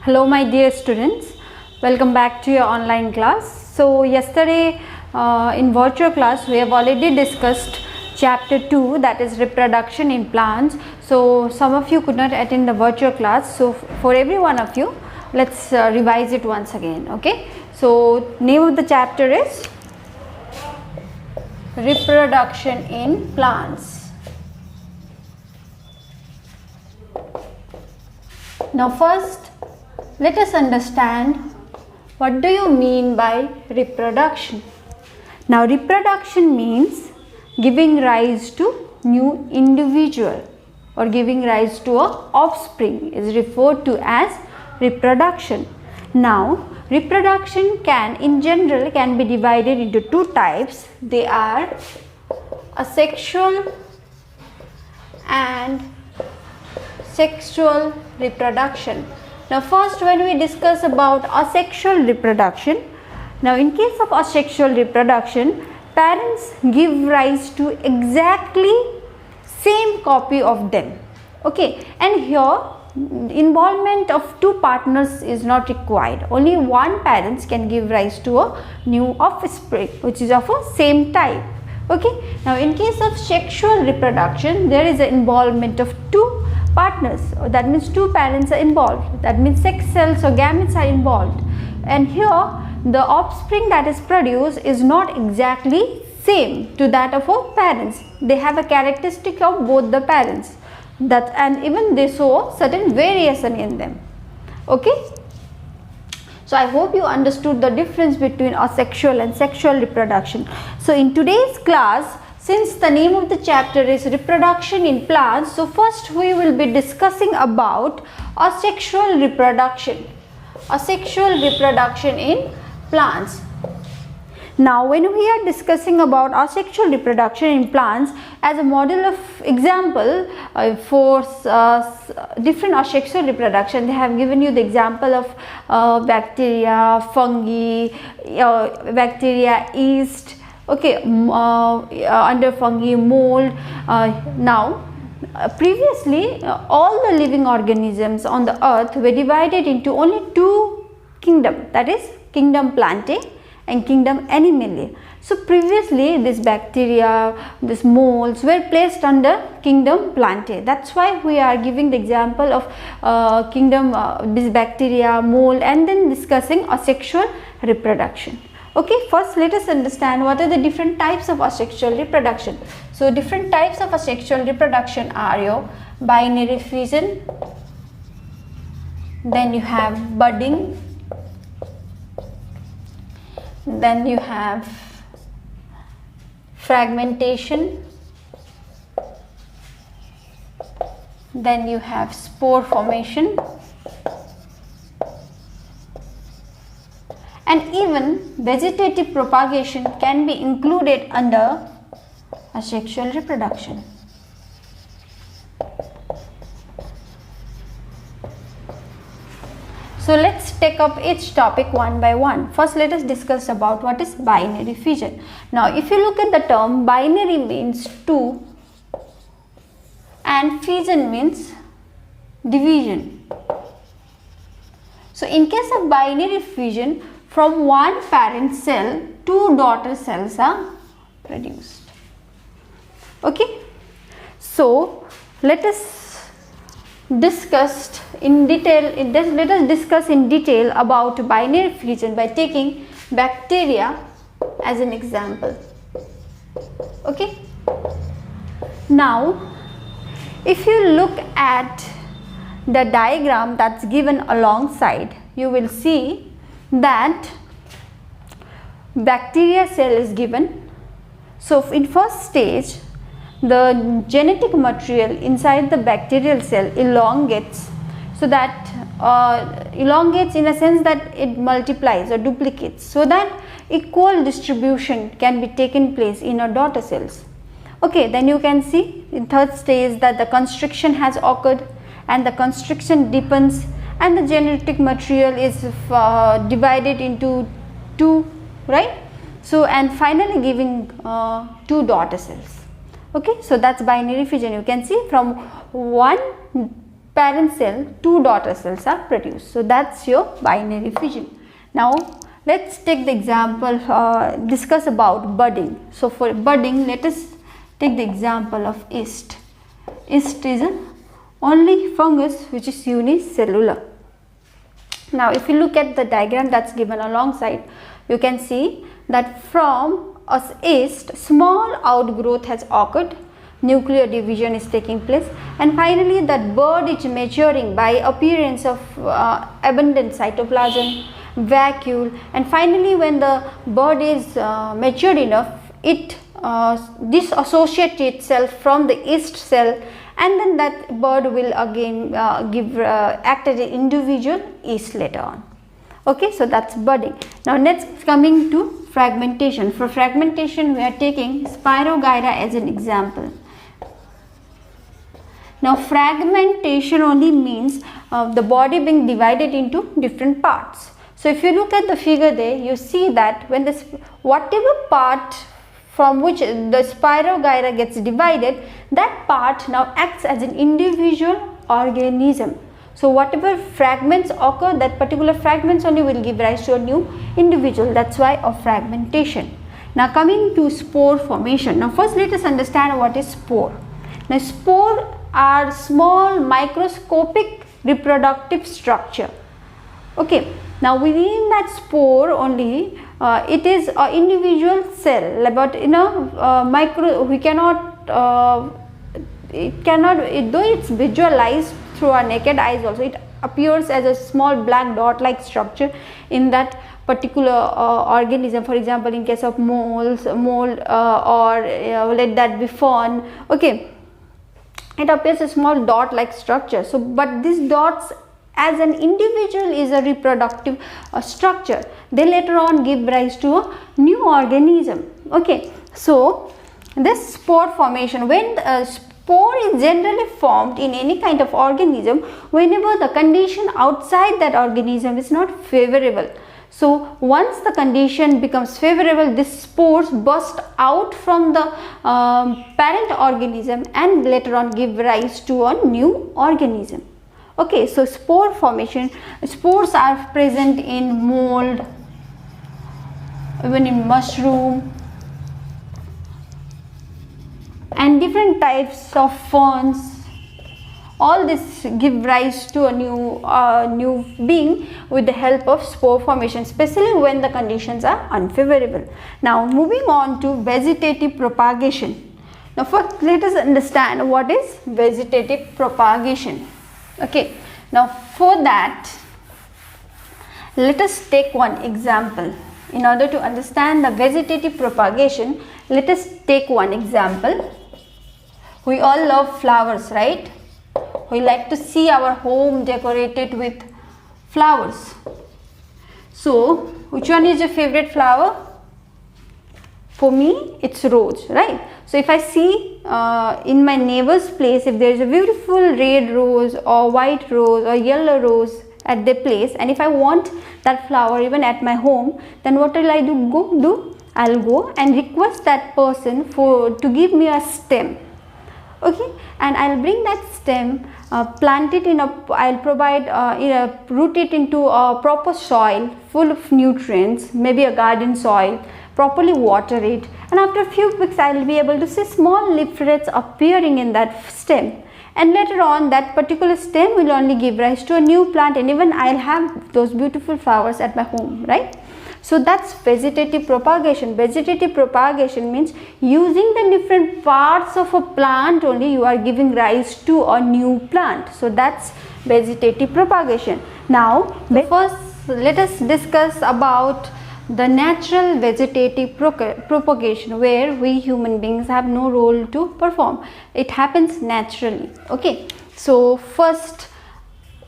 Hello my dear students, welcome back to your online class. So yesterday in virtual class we have already discussed chapter 2, that is reproduction in plants. So some of you could not attend the virtual class, so for every one of you let's revise it once again. Okay, so name of the chapter is reproduction in plants. Now first let us understand what do you mean by reproduction. Now reproduction means giving rise to new individual or giving rise to a offspring is referred to as reproduction. Now reproduction in general can be divided into two types. They are asexual and sexual reproduction. Now first, when we discuss about asexual reproduction, now in case of asexual reproduction, parents give rise to exactly same copy of them. Okay, and here involvement of two partners is not required. Only one parent can give rise to a new offspring which is of a same type. Okay, now in case of sexual reproduction, there is an involvement of two partners, that means two parents are involved, that means sex cells or gametes are involved, and here the offspring that is produced is not exactly same to that of our parents. They have a characteristic of both the parents, that and even they show certain variation in them. Okay, so I hope you understood the difference between asexual and sexual reproduction. So in today's class, since the name of the chapter is reproduction in plants, so first we will be discussing about asexual reproduction. Asexual reproduction in plants. Now when we are discussing about asexual reproduction in plants, as a model of example for different asexual reproduction, they have given you the example of bacteria, fungi, bacteria, yeast. Okay, under fungi, mold. Now previously all the living organisms on the earth were divided into only two kingdoms, that is kingdom Plantae and kingdom Animalia. So previously this bacteria, this molds were placed under kingdom Plantae. That's why we are giving the example of kingdom this bacteria, mold, and then discussing asexual reproduction. Okay, first let us understand what are the different types of asexual reproduction. So different types of asexual reproduction are your binary fission, then you have budding, then you have fragmentation, then you have spore formation, and even vegetative propagation can be included under asexual reproduction. So let's take up each topic one by one. First let us discuss about what is binary fission. Now if you look at the term, binary means two and fission means division. So in case of binary fission, from one parent cell, two daughter cells are produced. Okay, so let us discuss in detail. Let us discuss in detail about binary fission by taking bacteria as an example. Okay. Now, if you look at the diagram that's given alongside, you will see that bacteria cell is given. So in first stage, the genetic material inside the bacterial cell elongates, so that elongates in a sense that it multiplies or duplicates, so that equal distribution can be taken place in our daughter cells. Okay, then you can see in third stage that the constriction has occurred and the constriction deepens and the genetic material is divided into two, right? So and finally giving two daughter cells. Okay, so that's binary fission. You can see from one parent cell, 2 daughter cells are produced. So that's your binary fission. Now let's take the example, discuss about budding. So for budding, let us take the example of yeast. Yeast is an only fungus which is unicellular. Now if you look at the diagram that's given alongside, you can see that from a yeast, small outgrowth has occurred, nuclear division is taking place, and finally that bud is maturing by appearance of abundant cytoplasm, vacuole, and finally when the bud is matured enough, it disassociates itself from the yeast cell, and then that bud will again act as an individual yeast later on. Okay, so that's budding. Now next, coming to fragmentation. For fragmentation we are taking Spirogyra as an example. Now fragmentation only means the body being divided into different parts. So if you look at the figure there, you see that when this whatever part from which the Spirogyra gets divided, that part now acts as an individual organism. So whatever fragments occur, that particular fragments only will give rise to a new individual. That's why of fragmentation. Now coming to spore formation. Now first let us understand what is spore. Now spore are small microscopic reproductive structure. Okay, now within that spore only it is an individual cell, but in a micro we cannot though it's visualized through our naked eyes also, it appears as a small black dot like structure in that particular organism. For example, in case of mold or let that be fawn, okay, it appears a small dot like structure. So but these dots as an individual is a reproductive structure. They later on give rise to a new organism. Okay, so this spore formation, when spore is generally formed in any kind of organism whenever the condition outside that organism is not favorable. So once the condition becomes favorable, these spores burst out from the parent organism and later on give rise to a new organism. Okay, so spore formation, spores are present in mold, even in mushroom, and different types of ferns. All this give rise to a new being with the help of spore formation, especially when the conditions are unfavorable. Now moving on to vegetative propagation. Now first let us understand what is vegetative propagation. Okay, now for that let us take one example. In order to understand the vegetative propagation, let us take one example. We all love flowers, right? We like to see our home decorated with flowers. So which one is your favorite flower? For me, it's rose, right? So if I see in my neighbor's place, if there is a beautiful red rose or white rose or yellow rose at their place, and if I want that flower even at my home, then what will I do? I'll go and request that person to give me a stem. Okay, and I'll bring that stem, plant it in I'll provide root it into a proper soil full of nutrients, maybe a garden soil, properly water it, and after a few weeks I will be able to see small leaflets appearing in that stem, and later on that particular stem will only give rise to a new plant, and even I'll have those beautiful flowers at my home, right? So that's vegetative propagation. Vegetative propagation means using the different parts of a plant only you are giving rise to a new plant. So that's vegetative propagation. Now first let us discuss about the natural vegetative propagation, where we human beings have no role to perform. It happens naturally. Okay, so first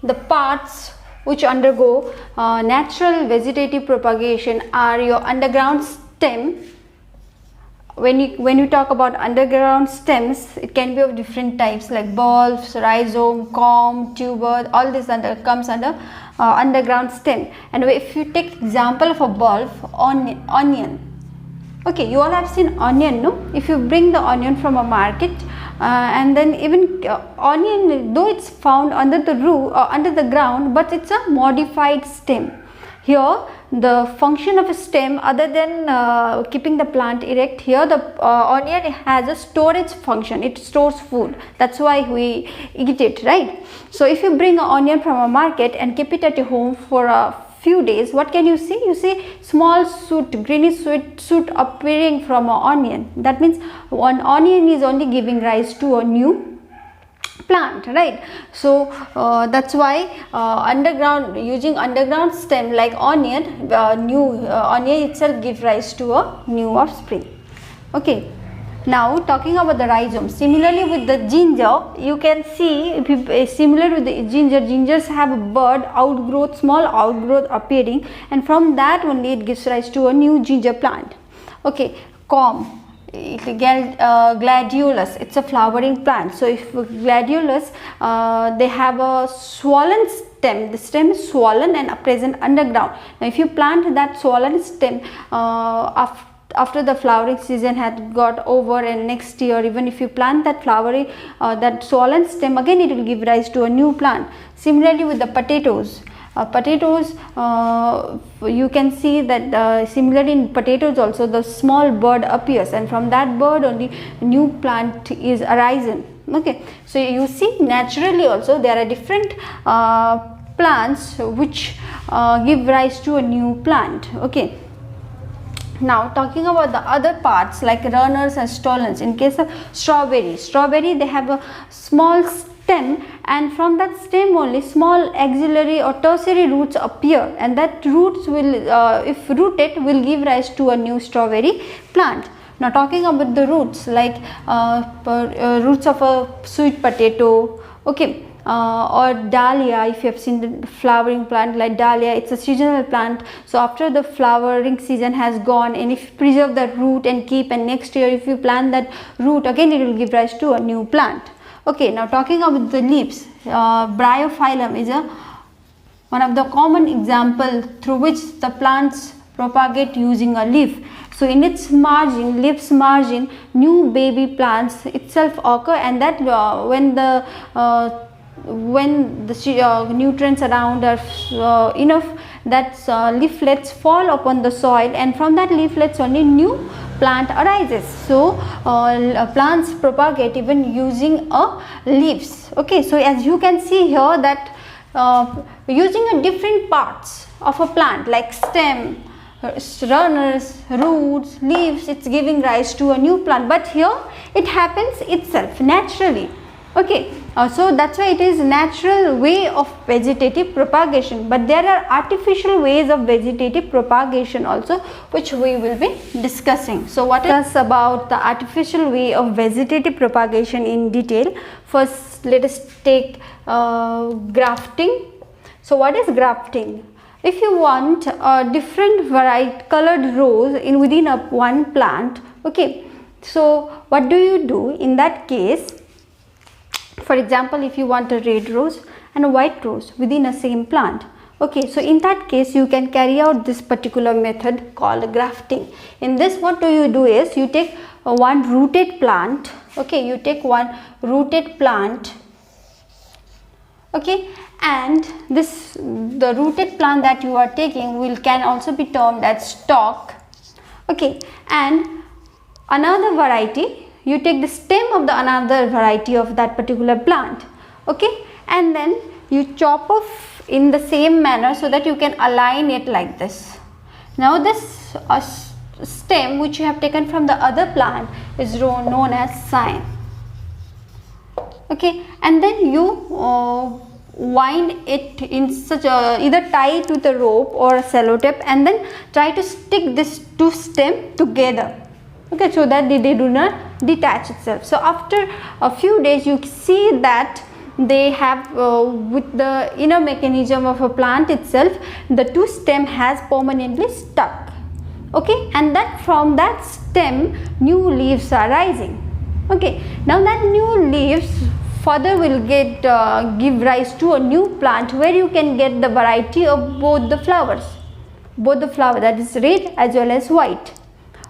the parts which undergo natural vegetative propagation are your underground stem. When you talk about underground stems, it can be of different types like bulbs, rhizome, comb, tuber. All this comes under underground stem. And if you take example of a bulb, onion. Okay, you all have seen onion, no? If you bring the onion from a market, and then even onion, though it's found under the root under the ground, but it's a modified stem. Here the function of a stem, other than keeping the plant erect, here the onion has a storage function. It stores food. That's why we eat it, right? So if you bring an onion from a market and keep it at your home for a few days, what can you see? You see small shoot, greenish shoot appearing from an onion. That means one onion is only giving rise to a new plant, right? So that's why using underground stem like onion, onion itself gives rise to a new offspring. Okay, now talking about the rhizome. Similarly with the ginger, you can see similar with the gingers have a bud outgrowth, small outgrowth appearing, and from that only it gives rise to a new ginger plant. Okay, corm, gladiolus, it's a flowering plant. So if gladiolus, they have a swollen stem. The stem is swollen and present underground. Now if you plant that swollen stem after the flowering season had got over, and next year even if you plant that flowering that swollen stem, again it will give rise to a new plant. Similarly with the potatoes, you can see that similarly in potatoes also the small bud appears, and from that bud only new plant is arisen. Okay, so you see naturally also there are different plants which give rise to a new plant. Okay, now talking about the other parts like runners and stolons. In case of strawberry, they have a small stem, and from that stem only small axillary or tertiary roots appear, and that roots will if rooted will give rise to a new strawberry plant. Now talking about the roots, like roots of a sweet potato, okay, or dahlia. If you have seen the flowering plant like dahlia, it's a seasonal plant. So after the flowering season has gone, and if you preserve that root and keep, and next year if you plant that root, again it will give rise to a new plant. Okay, now talking about the leaves, bryophyllum is one of the common example through which the plants propagate using a leaf. So in its margin, leaf's margin, new baby plants itself occur, and that when the nutrients around are enough, that leaflets fall upon the soil, and from that leaflets only new plant arises. So plants propagate even using leaves. Okay, so as you can see here that using different parts of a plant like stem, runners, roots, leaves, it's giving rise to a new plant, but here it happens itself naturally. Okay, so that's why it is natural way of vegetative propagation, but there are artificial ways of vegetative propagation also, which we will be discussing. So what is about the artificial way of vegetative propagation in detail? First let us take grafting. So what is grafting? If you want different variety colored rows in within one plant, okay, so what do you do in that case? For example, if you want a red rose and a white rose within a same plant, okay, so in that case you can carry out this particular method called grafting. In this, what do you do is you take one rooted plant, okay, you take one rooted plant, okay, and the rooted plant that you are taking can also be termed as stalk, okay, and another variety, you take the stem of the another variety of that particular plant, okay, and then you chop off in the same manner so that you can align it like this. Now this stem which you have taken from the other plant is known as cyme, okay, and then you wind it in such a, either tie it with a rope or a sellotape, and then try to stick this two stem together, okay, so that they do not detach itself. So after a few days you see that they have with the inner mechanism of a plant itself, the two stem has permanently stuck, okay, and that from that stem new leaves are rising, okay. Now that new leaves further will get give rise to a new plant where you can get the variety of both the flowers, that is red as well as white,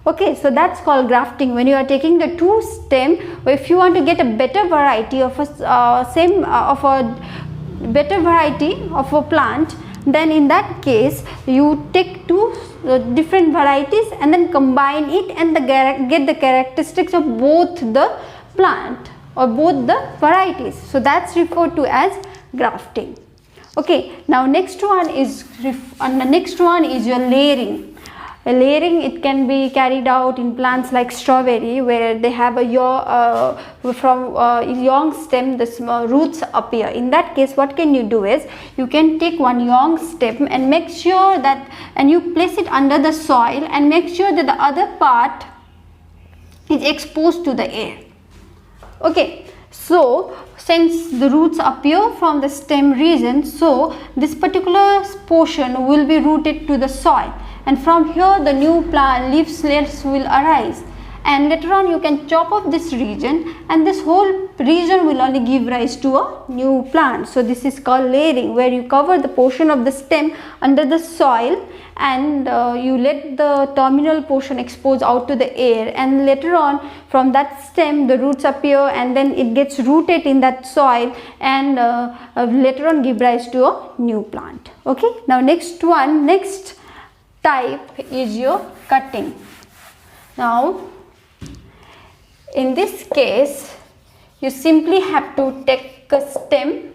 Okay, so that's called grafting. When you are taking the two stem, if you want to get a better variety of better variety of a plant, then in that case you take two different varieties and then combine it and get the characteristics of both the plant or both the varieties. So that's referred to as grafting. Okay, now next one is your layering. Layering, it can be carried out in plants like strawberry, where they have a young stem, the small roots appear. In that case, what can you do is, you can take one young stem and make sure that, and you place it under the soil and make sure that the other part is exposed to the air. Okay, so since the roots appear from the stem region, so this particular portion will be rooted to the soil, and from here the new plant leaves will arise, and later on you can chop off this region, and this whole region will only give rise to a new plant. So this is called layering, where you cover the portion of the stem under the soil and you let the terminal portion expose out to the air, and later on from that stem the roots appear, and then it gets rooted in that soil, and later on give rise to a new plant. Okay, now next type is your cutting. Now in this case, you simply have to take a stem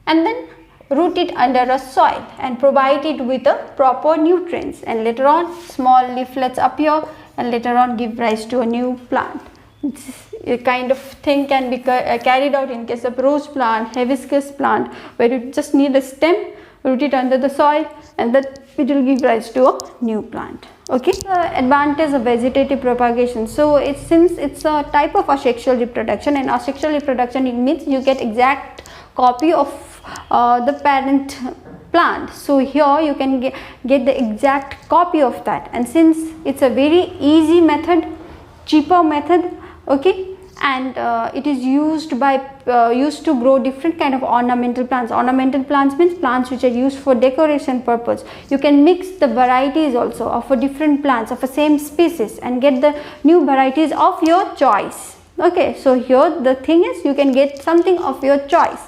and then root it under a soil and provide it with the proper nutrients, and later on small leaflets appear and later on give rise to a new plant. This kind of thing can be carried out in case of rose plant, hibiscus plant, where you just need a stem, root it under the soil, and that it will give rise to a new plant. Okay, advantage of vegetative propagation. So since it's a type of asexual reproduction, and asexual reproduction, it means you get exact copy of the parent plant. So here you can get the exact copy of that, and since it's a very easy method, cheaper method, okay, and it is used to grow different kind of ornamental plants. Ornamental plants means plants which are used for decoration purpose. You can mix the varieties also of different plants of the same species and get the new varieties of your choice. Okay, so here the thing is, you can get something of your choice.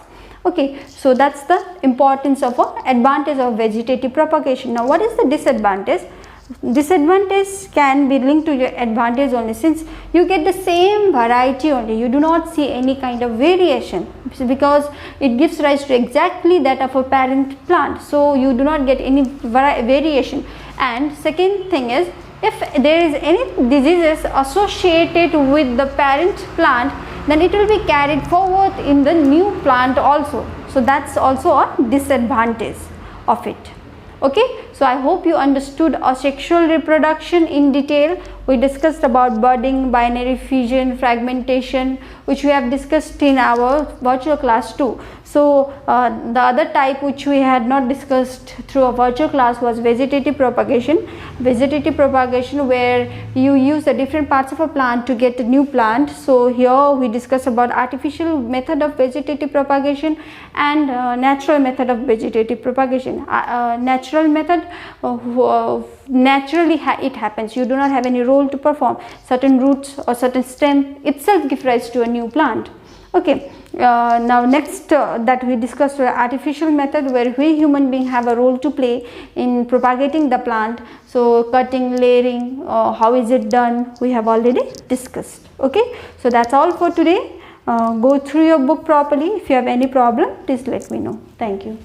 Okay, so that's the importance of advantage of vegetative propagation. Now what is the disadvantage? Disadvantage can be linked to your advantage only, since you get the same variety only, you do not see any kind of variation, because it gives rise to exactly that of a parent plant, so you do not get any variation. And second thing is, if there is any diseases associated with the parent plant, then it will be carried forward in the new plant also, so that's also a disadvantage of it. Okay, so I hope you understood asexual reproduction in detail. We discussed about budding, binary fission, fragmentation, which we have discussed in our virtual class too. So the other type which we had not discussed through a virtual class was vegetative propagation. Vegetative propagation, where you use the different parts of a plant to get a new plant. So here we discussed about artificial method of vegetative propagation and natural method of vegetative propagation. Natural method, naturally it happens, you do not have any role to perform. Certain roots or certain stem itself give rise to a new plant. Okay, now next that we discussed artificial method, where we human being have a role to play in propagating the plant. So cutting, layering, how is it done, we have already discussed. Okay, so that's all for today. Go through your book properly. If you have any problem, please let me know. Thank you.